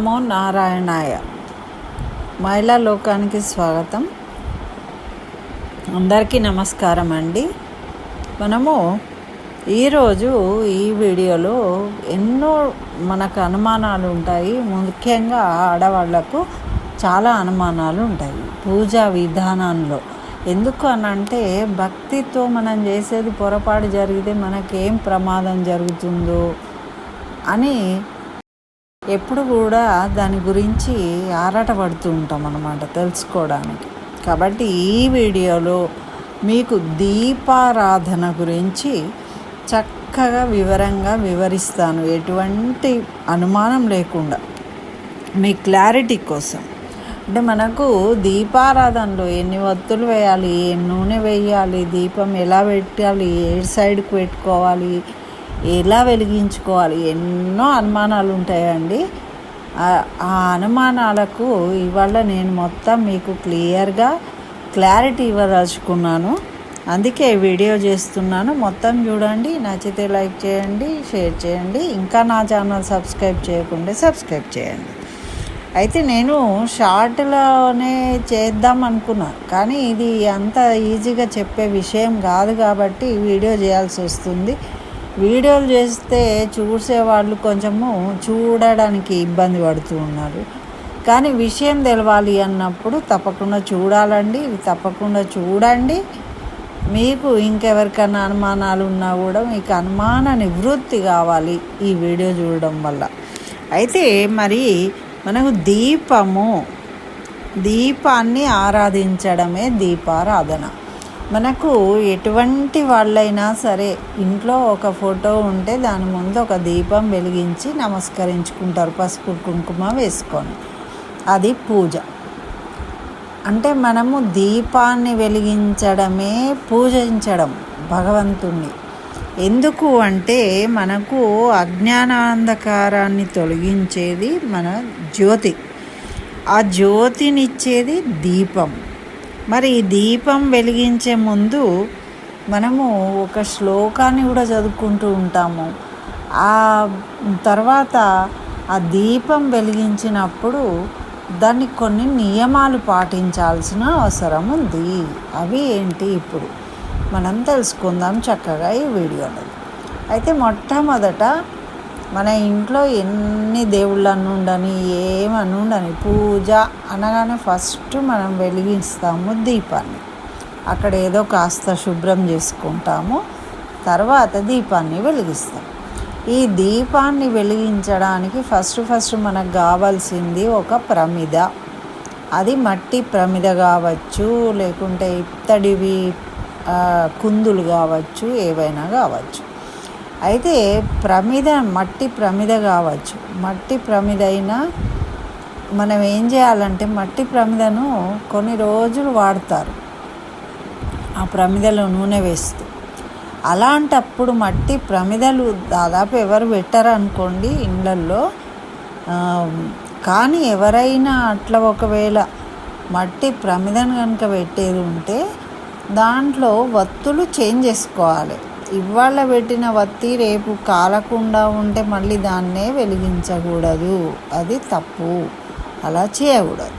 నమో నారాయణాయ. మహిళా లోకానికి స్వాగతం. అందరికీ నమస్కారం అండి. మనము ఈరోజు ఈ వీడియోలో ఎన్నో మనకు అనుమానాలు ఉంటాయి. ముఖ్యంగా ఆడవాళ్లకు చాలా అనుమానాలు ఉంటాయి పూజా విధానంలో. ఎందుకు అనంటే భక్తితో మనం చేసేది పొరపాటు జరిగితే మనకేం ప్రమాదం జరుగుతుందో అని ఎప్పుడు కూడా దాని గురించి ఆరాటపడుతూ ఉంటాం అన్నమాట తెలుసుకోవడానికి. కాబట్టి ఈ వీడియోలో మీకు దీపారాధన గురించి చక్కగా వివరంగా వివరిస్తాను, ఎటువంటి అనుమానం లేకుండా మీ క్లారిటీ కోసం. అంటే మనకు దీపారాధనలో ఎన్ని ఒత్తులు వేయాలి, ఏ నూనె వేయాలి, దీపం ఎలా పెట్టాలి, ఏ సైడ్కి పెట్టుకోవాలి, ఎలా వెలిగించుకోవాలి, ఎన్నో అనుమానాలు ఉంటాయండి. ఆ అనుమానాలకు ఇవాళ నేను మొత్తం మీకు క్లారిటీ ఇవ్వదలుచుకున్నాను. అందుకే వీడియో చేస్తున్నాను. మొత్తం చూడండి, నచ్చితే లైక్ చేయండి, షేర్ చేయండి. ఇంకా నా ఛానల్ సబ్స్క్రైబ్ చేయకుండా సబ్స్క్రైబ్ చేయండి. అయితే నేను షార్ట్లోనే చేద్దాం అనుకున్నా, కానీ ఇది అంత ఈజీగా చెప్పే విషయం కాదు కాబట్టి వీడియో చేయాల్సి వస్తుంది. వీడియోలు చేస్తే చూసేవాళ్ళు కొంచెము చూడడానికి ఇబ్బంది పడుతూ ఉన్నారు. కానీ విషయం తెలవాలి అన్నప్పుడు తప్పకుండా చూడాలండి. తప్పకుండా చూడండి. మీకు ఇంకెవరికైనా అనుమానాలు ఉన్నా కూడా మీకు అనుమాన నివృత్తి కావాలి ఈ వీడియో చూడడం వల్ల. అయితే మరి మనకు దీపాన్ని ఆరాధించడమే దీపారాధన. మనకు ఎటువంటి వాళ్ళైనా సరే ఇంట్లో ఒక ఫోటో ఉంటే దాని ముందు ఒక దీపం వెలిగించి నమస్కరించుకుంటారు, పసుపు కుంకుమ వేసుకొని. అది పూజ. అంటే మనము దీపాన్ని వెలిగించడమే పూజించడం భగవంతుణ్ణి. ఎందుకు అంటే మనకు అజ్ఞానాంధకారాన్ని తొలగించేది మన జ్యోతి. ఆ జ్యోతినిచ్చేది దీపం. మరి ఈ దీపం వెలిగించే ముందు మనము ఒక శ్లోకాన్ని కూడా చదువుకుంటూ ఉంటాము. ఆ తర్వాత ఆ దీపం వెలిగించినప్పుడు దాన్ని కొన్ని నియమాలు పాటించాల్సిన అవసరం ఉంది. అవి ఏంటి ఇప్పుడు మనం తెలుసుకుందాం చక్కగా ఈ వీడియోలో. అయితే మొట్టమొదట మన ఇంట్లో ఎన్ని దేవుళ్ళను ఉండని ఏమని ఉండని పూజ అనగానే ఫస్ట్ మనం వెలిగిస్తాము దీపాన్ని. అక్కడ ఏదో కాస్త శుభ్రం చేసుకుంటాము, తర్వాత దీపాన్ని వెలిగిస్తాం. ఈ దీపాన్ని వెలిగించడానికి ఫస్ట్ మనకు కావాల్సింది ఒక ప్రమిద. అది మట్టి ప్రమిద కావచ్చు, లేకుంటే ఇత్తడివి కుందులు కావచ్చు, ఏవైనా కావచ్చు. అయితే మట్టి ప్రమిద కావచ్చు. మట్టి ప్రమిద అయినా మనం ఏం చేయాలంటే మట్టి ప్రమిదను కొన్ని రోజులు వాడతారు ఆ ప్రమిదలో నూనె వేస్తూ. అలాంటప్పుడు మట్టి ప్రమిదలు దాదాపు ఎవరు పెట్టరు అనుకోండి ఇళ్ళల్లో. కానీ ఎవరైనా అట్లా ఒకవేళ మట్టి ప్రమిదను కనుక పెట్టేది ఉంటే దాంట్లో వత్తులు చేంజ్ చేసుకోవాలి. ఇవాళ పెట్టిన వత్తి రేపు కాలకుండా ఉంటే మళ్ళీ దాన్నే వెలిగించకూడదు, అది తప్పు, అలా చేయకూడదు.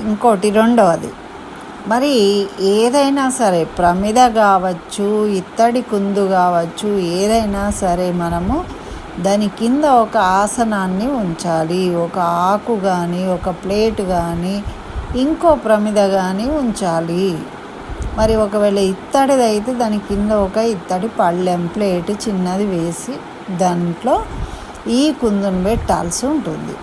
ఇంకోటి రెండవది, మరి ఏదైనా సరే ప్రమిద కావచ్చు, ఇత్తడి కుందు కావచ్చు, ఏదైనా సరే మనము దాని కింద ఒక ఆసనాన్ని ఉంచాలి. ఒక ఆకు కానీ, ఒక ప్లేట్ కానీ, ఇంకో ప్రమిద కానీ ఉంచాలి. మరి ఒకవేళ ఇత్తడిది అయితే దాని కింద ఒక ఇత్తడి పళ్ళెం ప్లేట్ చిన్నది వేసి దాంట్లో ఈ కుందును పెట్టాల్సి ఉంటుంది.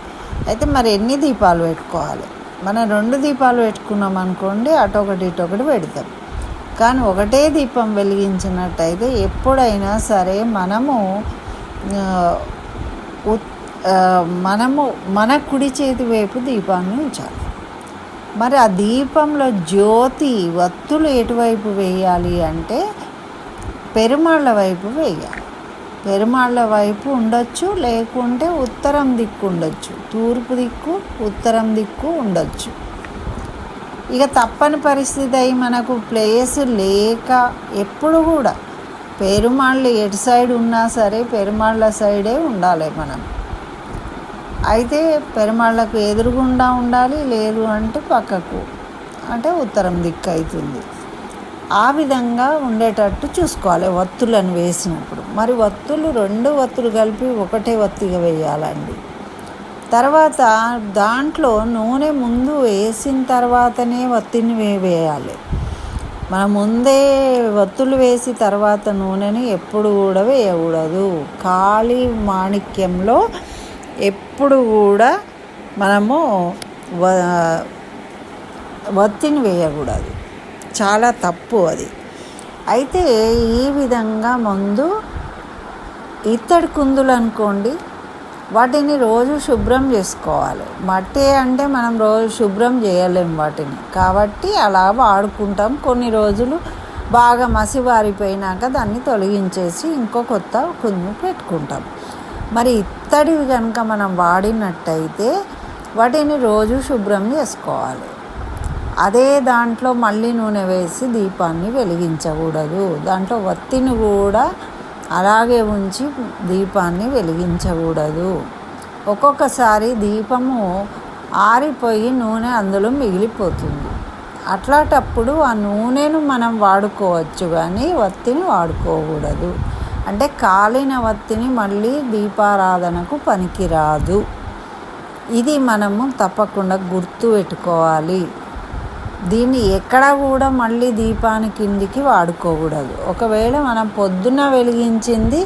అయితే మరి ఎన్ని దీపాలు పెట్టుకోవాలి? మనం 2 దీపాలు పెట్టుకున్నాం అనుకోండి, అటొకటి ఇటొకటి పెడతాం. కానీ ఒకటే దీపం వెలిగించినట్టయితే ఎప్పుడైనా సరే మనము మన కుడి చేతి వైపు దీపాన్ని ఉంచాలి. మరి ఆ దీపంలో జ్యోతి వత్తులు ఎటువైపు వేయాలి అంటే పెరుమాళ్ళ వైపు వేయాలి. పెరుమాళ్ళ వైపు ఉండొచ్చు, లేకుంటే ఉత్తరం దిక్కు ఉండొచ్చు, తూర్పు దిక్కు, ఉత్తరం దిక్కు ఉండొచ్చు. ఇక తప్పని పరిస్థితి అయి మనకు ప్లేస్ లేక ఎప్పుడు కూడా పెరుమాళ్ళు ఎటు సైడ్ ఉన్నా సరే పెరుమాళ్ళ సైడే ఉండాలి మనం. అయితే పెరుమాళ్ళకు ఎదురుగుండా ఉండాలి, లేదు అంటే పక్కకు, అంటే ఉత్తరం దిక్కు అవుతుంది. ఆ విధంగా ఉండేటట్టు చూసుకోవాలి వత్తులను వేసినప్పుడు. మరి వత్తులు 2 వత్తులు కలిపి ఒకటే వత్తిగా వేయాలండి. తర్వాత దాంట్లో నూనె ముందు వేసిన తర్వాతనే వత్తిని వేయాలి. మనం ముందే వత్తులు వేసి తర్వాత నూనెని ఎప్పుడు కూడా వేయకూడదు. ఖాళీ మాణిక్యంలో ఎప్పుడు కూడా మనము వత్తిని వేయకూడదు, చాలా తప్పు అది. అయితే ఈ విధంగా ముందు ఇత్తడి కుందులు అనుకోండి, వాటిని రోజు శుభ్రం చేసుకోవాలి. మట్టి అంటే మనం రోజు శుభ్రం చేయలేం వాటిని, కాబట్టి అలా వాడుకుంటాం. కొన్ని రోజులు బాగా మసివారిపోయినాక దాన్ని తొలగించేసి ఇంకో కొత్త కుందు పెట్టుకుంటాం. మరి ఇత్తడివి కనుక మనం వాడినట్టయితే వాటిని రోజు శుభ్రం చేసుకోవాలి. అదే దాంట్లో మళ్ళీ నూనె వేసి దీపాన్ని వెలిగించకూడదు. దాంట్లో వత్తిని కూడా అలాగే ఉంచి దీపాన్ని వెలిగించకూడదు. ఒక్కొక్కసారి దీపము ఆరిపోయి నూనె అందులో మిగిలిపోతుంది. అట్లాంటప్పుడు ఆ నూనెను మనం వాడుకోవచ్చు, కానీ వత్తిని వాడుకోకూడదు. అంటే కాలిన వత్తిని మళ్ళీ దీపారాధనకు పనికిరాదు. ఇది మనము తప్పకుండా గుర్తు పెట్టుకోవాలి. దీన్ని ఎక్కడ కూడా మళ్ళీ దీపాని కిందికి వాడుకోకూడదు. ఒకవేళ మనం పొద్దున్న వెలిగించింది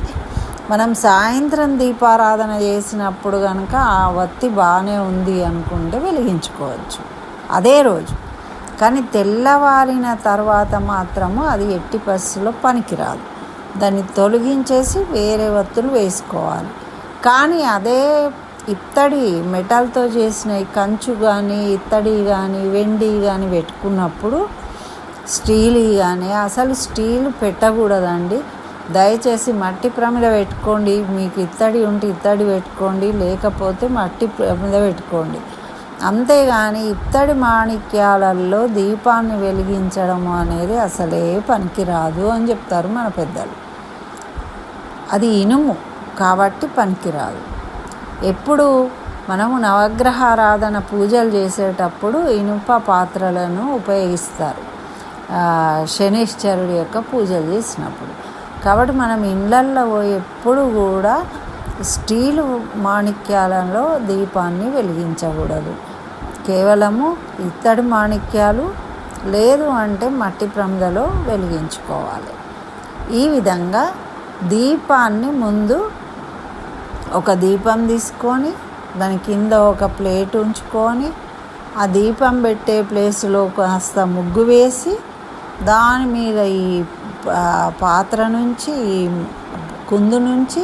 మనం సాయంత్రం దీపారాధన చేసినప్పుడు కనుక ఆ వత్తి బాగానే ఉంది అనుకుంటే వెలిగించుకోవచ్చు అదే రోజు. కానీ తెల్లవారిన తర్వాత మాత్రము అది ఎట్టి పరిస్థితుల్లో పనికిరాదు. దాన్ని తొలగించేసి వేరే వత్తులు వేసుకోవాలి. కానీ అదే ఇత్తడి మెటల్తో చేసిన కంచు కానీ ఇత్తడి కానీ వెండి కానీ పెట్టుకున్నప్పుడు స్టీల్ కానీ అసలు స్టీల్ పెట్టకూడదండి. దయచేసి మట్టి ప్రమిద పెట్టుకోండి. మీకు ఇత్తడి ఉంటే ఇత్తడి పెట్టుకోండి, లేకపోతే మట్టి ప్రమిద పెట్టుకోండి. అంతేగాని ఇత్తడి మాణిక్యాలలో దీపాన్ని వెలిగించడం అనేది అసలే పనికిరాదు అని చెప్తారు మన పెద్దలు. అది ఇనుము కాబట్టి పనికిరాదు. ఎప్పుడు మనము నవగ్రహారాధన పూజలు చేసేటప్పుడు ఇనుప పాత్రలను ఉపయోగిస్తారు శనీశ్వరుడి యొక్క పూజలు చేసినప్పుడు. కాబట్టి మనం ఇళ్ళల్లో ఎప్పుడు కూడా స్టీలు మాణిక్యాలలో దీపాన్ని వెలిగించకూడదు. కేవలము ఇత్తడి మాణిక్యాలు లేదు అంటే మట్టి ప్రమిదలో వెలిగించుకోవాలి. ఈ విధంగా దీపాన్ని ముందు ఒక దీపం తీసుకొని దాని కింద ఒక ప్లేట్ ఉంచుకొని ఆ దీపం పెట్టే ప్లేస్లో కాస్త ముగ్గు వేసి దాని మీద ఈ పాత్ర నుంచి ఈ కుందు నుంచి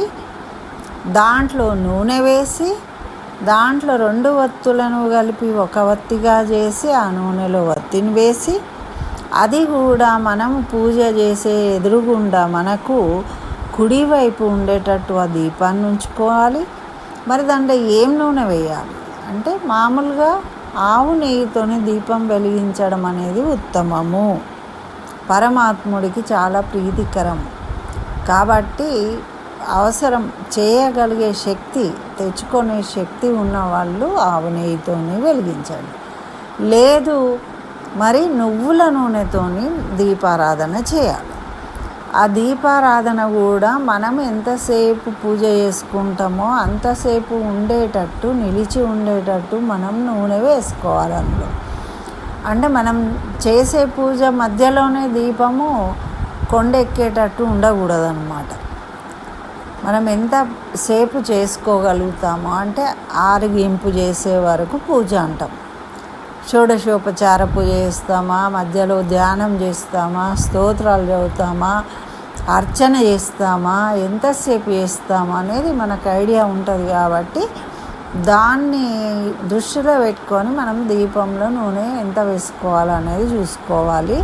దాంట్లో నూనె వేసి దాంట్లో 2 వత్తులను కలిపి ఒక వత్తిగా చేసి ఆ నూనెలో వత్తిని వేసి అది కూడా మనం పూజ చేసే ఎదురుగుండా మనకు కుడివైపు ఉండేటట్టు ఆ దీపాన్ని ఉంచుకోవాలి. మరి దాంట్లో ఏం నూనె వేయాలి అంటే మామూలుగా ఆవు నెయ్యితోనే దీపం వెలిగించడం అనేది ఉత్తమము, పరమాత్ముడికి చాలా ప్రీతికరం. కాబట్టి అవసరం చేయగలిగే శక్తి తెచ్చుకునే శక్తి ఉన్నవాళ్ళు ఆవు నెయ్యితోనే వెలిగించండి. లేదు మరి నువ్వుల నూనెతోని దీపారాధన చేయాలి. ఆ దీపారాధన కూడా మనం ఎంతసేపు పూజ చేసుకుంటామో అంతసేపు ఉండేటట్టు నిలిచి ఉండేటట్టు మనం నూనె వేసుకోవాలి అందులో. అంటే మనం చేసే పూజ మధ్యలోనే దీపము కొండెక్కేటట్టు ఉండకూడదన్నమాట. మనం ఎంతసేపు చేసుకోగలుగుతామో అంటే ఆరగింపు చేసే వరకు పూజ అంటాం. షోడశోపచార పూజ చేస్తామా, మధ్యలో ధ్యానం చేస్తామా, స్తోత్రాలు చదువుతామా, అర్చన చేస్తామా, ఎంతసేపు చేస్తామా అనేది మనకు ఐడియా ఉంటుంది. కాబట్టి దాన్ని దృష్టిలో పెట్టుకొని మనం దీపంలో నూనె ఎంత వేసుకోవాలనేది చూసుకోవాలి.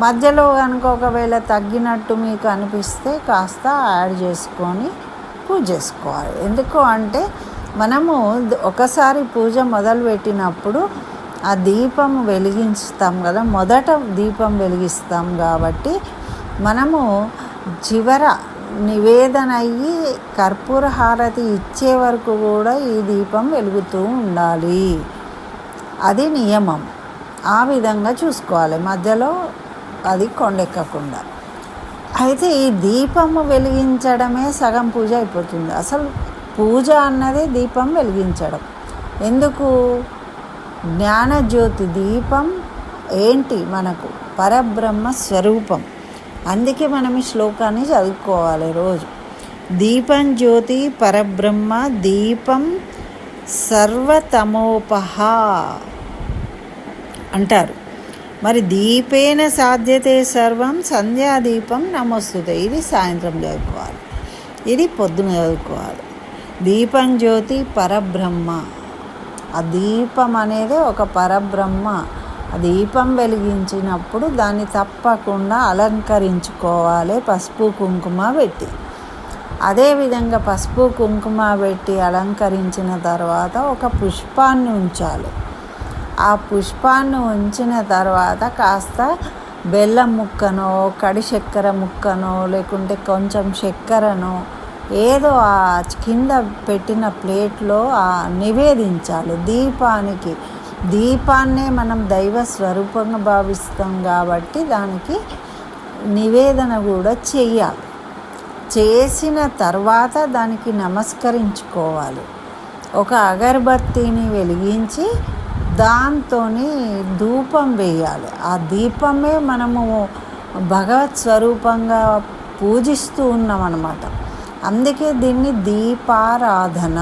మధ్యలో కనుక ఒకవేళ తగ్గినట్టు మీకు అనిపిస్తే కాస్త యాడ్ చేసుకొని పూజ చేసుకోవాలి. ఎందుకు అంటే మనము ఒకసారి పూజ మొదలుపెట్టినప్పుడు ఆ దీపం వెలిగిస్తాం కదా, మొదట దీపం వెలిగిస్తాం కాబట్టి మనము చివర నివేదన అయ్యి కర్పూర హారతి ఇచ్చే వరకు కూడా ఈ దీపం వెలుగుతూ ఉండాలి. అది నియమం. ఆ విధంగా చూసుకోవాలి, మధ్యలో అది కొండెక్కకుండా. అయితే ఈ దీపము వెలిగించడమే సగం పూజ అయిపోతుంది. అసలు పూజ అన్నది దీపం వెలిగించడం. ఎందుకు? జ్ఞానజ్యోతి దీపం ఏంటి? మనకు పరబ్రహ్మ స్వరూపం. అందుకే మనం ఈ శ్లోకాన్ని చదువుకోవాలి రోజు. దీపం జ్యోతి పరబ్రహ్మ దీపం సర్వతమోపహ అంటారు. మరి దీపేన సాధ్యతే సర్వం సంధ్యాదీపం నమస్తుతే. ఇది సాయంత్రం చదువుకోవాలి, ఇది పొద్దున చదువుకోవాలి. దీపం జ్యోతి పరబ్రహ్మ. ఆ దీపం అనేది ఒక పరబ్రహ్మ. ఆ దీపం వెలిగించినప్పుడు దాన్ని తప్పకుండా అలంకరించుకోవాలి పసుపు కుంకుమ పెట్టి. అదేవిధంగా పసుపు కుంకుమ పెట్టి అలంకరించిన తర్వాత ఒక పుష్పాన్ని ఉంచాలి. ఆ పుష్పాన్ని ఉంచిన తర్వాత కాస్త బెల్లం ముక్కనో కడి చక్కెర ముక్కనో లేకుంటే కొంచెం చక్కెరనో ఏదో ఆ కింద పెట్టిన ప్లేట్లో నివేదించాలి. దీపానికి, దీపాన్నే మనం దైవ స్వరూపంగా భావిస్తాం కాబట్టి దానికి నివేదన కూడా చెయ్యాలి. చేసిన తర్వాత దానికి నమస్కరించుకోవాలి. ఒక అగరబత్తిని వెలిగించి దాంతో ధూపం వేయాలి. ఆ దీపమే మనము భగవత్ స్వరూపంగా పూజిస్తూ ఉన్నాం అన్నమాట. అందుకే దీన్ని దీపారాధన,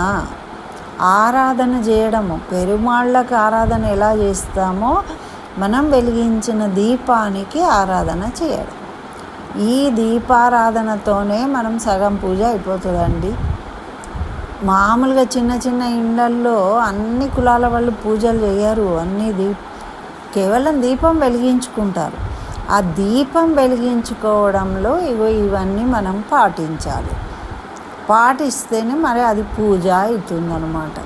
ఆరాధన చేయడము. పెరుమాళ్ళకు ఆరాధన ఎలా చేస్తామో మనం వెలిగించిన దీపానికి ఆరాధన చేయడం. ఈ దీపారాధనతోనే మనం సగం పూజ అయిపోతుందండి. మామూలుగా చిన్న చిన్న ఇళ్ళల్లో అన్ని కులాల వాళ్ళు పూజలు చేయరు. కేవలం దీపం వెలిగించుకుంటారు. ఆ దీపం వెలిగించుకోవడంలో ఇవన్నీ మనం పాటించాలి. పాటిస్తేనే మరి అది పూజ అవుతుందన్నమాట.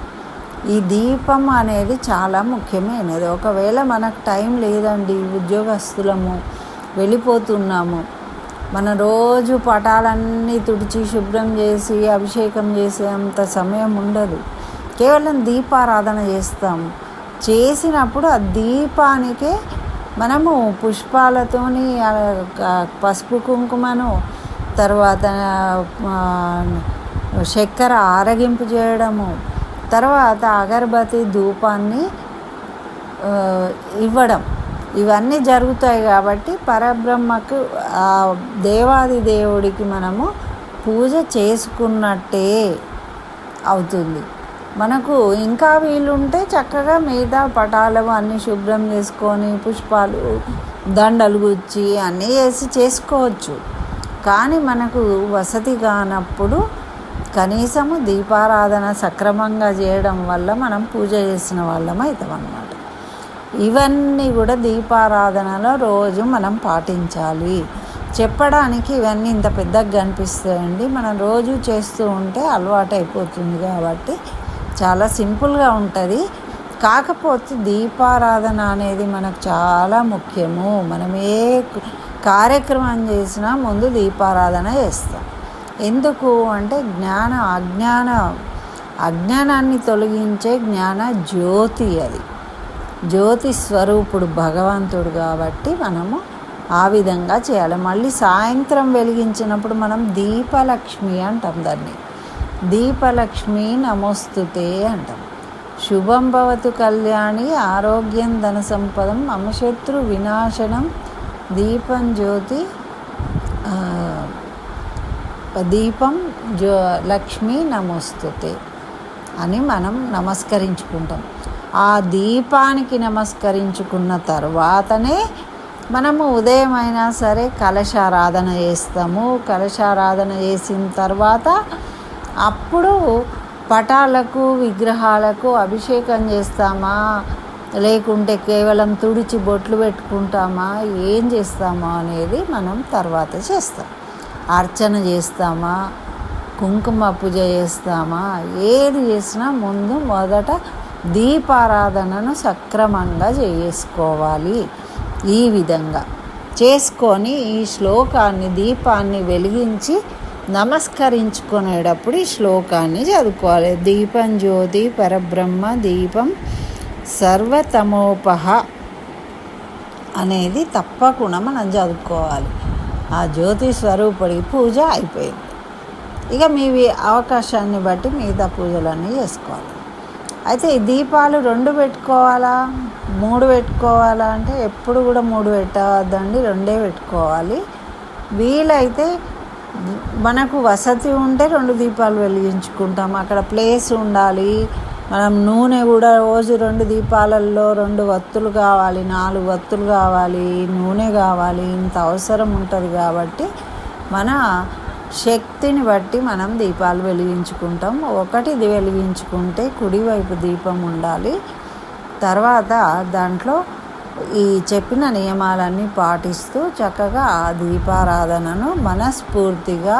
ఈ దీపం అనేది చాలా ముఖ్యమైనది. ఒకవేళ మనకు టైం లేదండి, ఉద్యోగస్తులము, వెళ్ళిపోతున్నాము, మన రోజు పటాలన్నీ తుడిచి శుభ్రం చేసి అభిషేకం చేసే అంత సమయం ఉండదు. కేవలం దీపారాధన చేస్తాము. చేసినప్పుడు ఆ దీపానికే మనము పుష్పాలతోని పసుపు కుంకుమను, తర్వాత చక్కెర ఆరగింపు చేయడము, తర్వాత అగరబత్తి ధూపాన్ని ఇవ్వడం, ఇవన్నీ జరుగుతాయి. కాబట్టి పరబ్రహ్మకు, ఆ దేవాది దేవుడికి మనము పూజ చేసుకున్నట్టే అవుతుంది. మనకు ఇంకా వీలుంటే చక్కగా మిగతా పటాలు అన్నీ శుభ్రం చేసుకొని పుష్పాలు దండలు గుచ్చి అన్నీ వేసి చేసుకోవచ్చు. కానీ మనకు వసతి కానప్పుడు కనీసము దీపారాధన సక్రమంగా చేయడం వల్ల మనం పూజ చేసిన వాళ్ళం అవుతాం అన్నమాట. ఇవన్నీ కూడా దీపారాధనలో రోజు మనం పాటించాలి. చెప్పడానికి ఇవన్నీ ఇంత పెద్దగా కనిపిస్తాయండి. మనం రోజు చేస్తూ ఉంటే అలవాటు అయిపోతుంది కాబట్టి చాలా సింపుల్గా ఉంటుంది. కాకపోతే దీపారాధన అనేది మనకు చాలా ముఖ్యము. మనం ఏ కార్యక్రమం చేసినా ముందు దీపారాధన చేస్తాం. ఎందుకు అంటే అజ్ఞానాన్ని తొలగించే జ్ఞాన జ్యోతి. అది జ్యోతి స్వరూపుడు భగవంతుడు కాబట్టి మనము ఆ విధంగా చేయాలి. మళ్ళీ సాయంత్రం వెలిగించినప్పుడు మనం దీపలక్ష్మి అంటాం. దాన్ని దీపలక్ష్మి నమోస్తుతే అంటాం. శుభం భవతు కళ్యాణి ఆరోగ్యం ధన సంపదం మమ శత్రు వినాశనం దీపం జ్యోతి దీపం లక్ష్మి నమోస్తుతే అని మనం నమస్కరించుకుంటాం. ఆ దీపానికి నమస్కరించుకున్న తర్వాతనే మనము ఉదయం అయినా సరే కలశారాధన చేస్తాము. కలశారాధన చేసిన తర్వాత అప్పుడు పటాలకు విగ్రహాలకు అభిషేకం చేస్తామా, లేకుంటే కేవలం తుడిచి బొట్లు పెట్టుకుంటామా, ఏం చేస్తామా అనేది మనం తర్వాత చేస్తాం. అర్చన చేస్తామా, కుంకుమ పూజ చేస్తామా, ఏది చేసినా ముందు మొదట దీపారాధనను సక్రమంగా చేసుకోవాలి. ఈ విధంగా చేసుకొని ఈ శ్లోకాన్ని, దీపాన్ని వెలిగించి నమస్కరించుకునేటప్పుడు ఈ శ్లోకాన్ని చదువుకోవాలి. దీపం జ్యోతి పరబ్రహ్మ దీపం సర్వతమోపహ అనేది తప్పకుండా మనం చదువుకోవాలి. ఆ జ్యోతి స్వరూపుడికి పూజ అయిపోయింది. ఇక మీ అవకాశాన్ని బట్టి మిగతా పూజలన్నీ చేసుకోవాలి. అయితే ఈ దీపాలు 2 పెట్టుకోవాలా 3 పెట్టుకోవాలా అంటే ఎప్పుడు కూడా 3 పెట్టవద్దండి, 2 పెట్టుకోవాలి. వీలైతే మనకు వసతి ఉంటే 2 దీపాలు వెలిగించుకుంటాం. అక్కడ ప్లేస్ ఉండాలి. మనం నూనె కూడా రోజు 2 దీపాలలో 2 వత్తులు కావాలి, 4 వత్తులు కావాలి, నూనె కావాలి, ఇంత అవసరం ఉంటుంది. కాబట్టి మన శక్తిని బట్టి మనం దీపాలు వెలిగించుకుంటాం. ఒకటి వెలిగించుకుంటే కుడివైపు దీపం ఉండాలి. తర్వాత దాంట్లో ఈ చెప్పిన నియమాలన్నీ పాటిస్తూ చక్కగా ఆ దీపారాధనను మనస్ఫూర్తిగా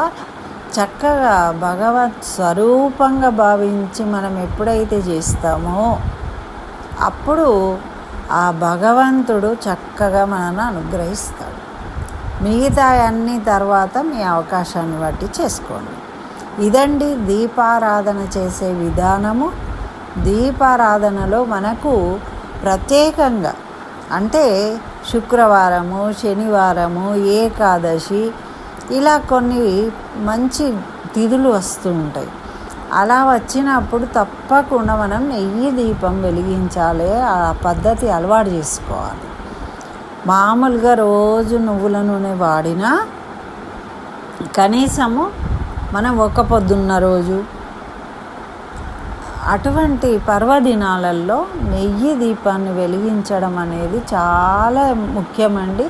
చక్కగా భగవత్ స్వరూపంగా భావించి మనం ఎప్పుడైతే చేస్తామో అప్పుడు ఆ భగవంతుడు చక్కగా మనల్ని అనుగ్రహిస్తాడు. మిగతా అన్ని తర్వాత మీ అవకాశాన్ని బట్టి చేసుకోండి. ఇదండి దీపారాధన చేసే విధానము. దీపారాధనలో మనకు ప్రత్యేకంగా అంటే శుక్రవారము, శనివారము, ఏకాదశి ఇలా కొన్ని మంచి తిథులు వస్తూ ఉంటాయి. అలా వచ్చినప్పుడు తప్పకుండా మనం నెయ్యి దీపం వెలిగించాలి. ఆ పద్ధతి అలవాటు చేసుకోవాలి. మామూలుగా రోజు నువ్వుల నూనె వాడినా కనీసము మనం ఒక పొద్దున్న రోజు అటువంటి పర్వదినాలలో నెయ్యి దీపాన్ని వెలిగించడం అనేది చాలా ముఖ్యమండి.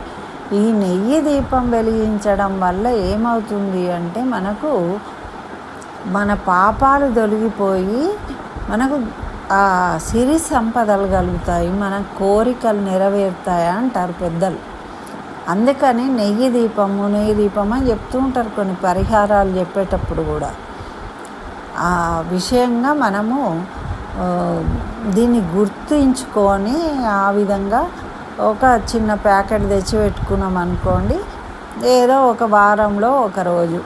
ఈ నెయ్యి దీపం వెలిగించడం వల్ల ఏమవుతుంది అంటే మనకు మన పాపాలు తొలగిపోయి మనకు ఆ సిరి సంపదలు కలుగుతాయి, మన కోరికలు నెరవేరుతాయి అంటారు పెద్దలు. అందుకని నెయ్యి దీపము అని చెప్తూ ఉంటారు కొన్ని పరిహారాలు చెప్పేటప్పుడు కూడా. ఆ విషయంగా మనము దీన్ని గుర్తుంచుకొని ఆ విధంగా ఒక చిన్న ప్యాకెట్ తెచ్చి పెట్టుకున్నాం అనుకోండి, ఏదో ఒక వారంలో ఒక రోజు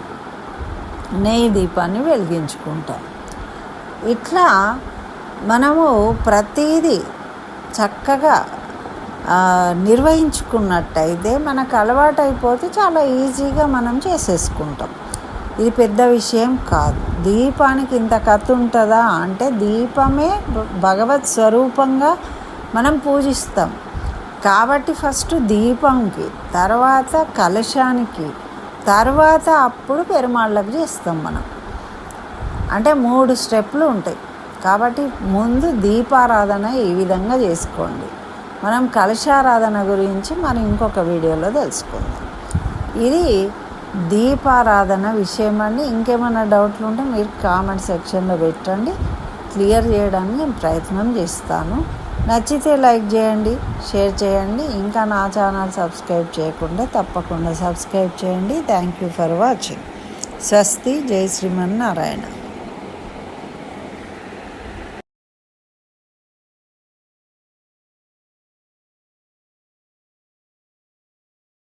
నెయ్యి దీపాన్ని వెలిగించుకుంటాం. ఇట్లా మనము ప్రతిదీ చక్కగా నిర్వహించుకున్నట్టయితే మనకు అలవాటు అయిపోతే చాలా ఈజీగా మనం చేసేసుకుంటాం. ఇది పెద్ద విషయం కాదు. దీపానికి ఇంత కథ ఉంటుందా అంటే దీపమే భగవత్ స్వరూపంగా మనం పూజిస్తాం. కాబట్టి ఫస్ట్ దీపంకి, తర్వాత కలశానికి, తర్వాత అప్పుడు పెరుమాళ్ళకు చేస్తాం మనం. అంటే 3 స్టెప్పులు ఉంటాయి. కాబట్టి ముందు దీపారాధన ఈ విధంగా చేసుకోండి. మనం కలశారాధన గురించి మనం ఇంకొక వీడియోలో తెలుసుకుందాం. ఇది దీపారాధన విషయం అండి. ఇంకేమైనా డౌట్లు ఉంటే మీరు కామెంట్ సెక్షన్లో పెట్టండి, క్లియర్ చేయడానికి నేను ప్రయత్నం చేస్తాను. నచ్చితే లైక్ చేయండి, షేర్ చేయండి. ఇంకా నా ఛానల్ సబ్స్క్రైబ్ చేయకుండా తప్పకుండా సబ్స్క్రైబ్ చేయండి. Thank you for watching. స్వస్తి. జై శ్రీమన్నారాయణ.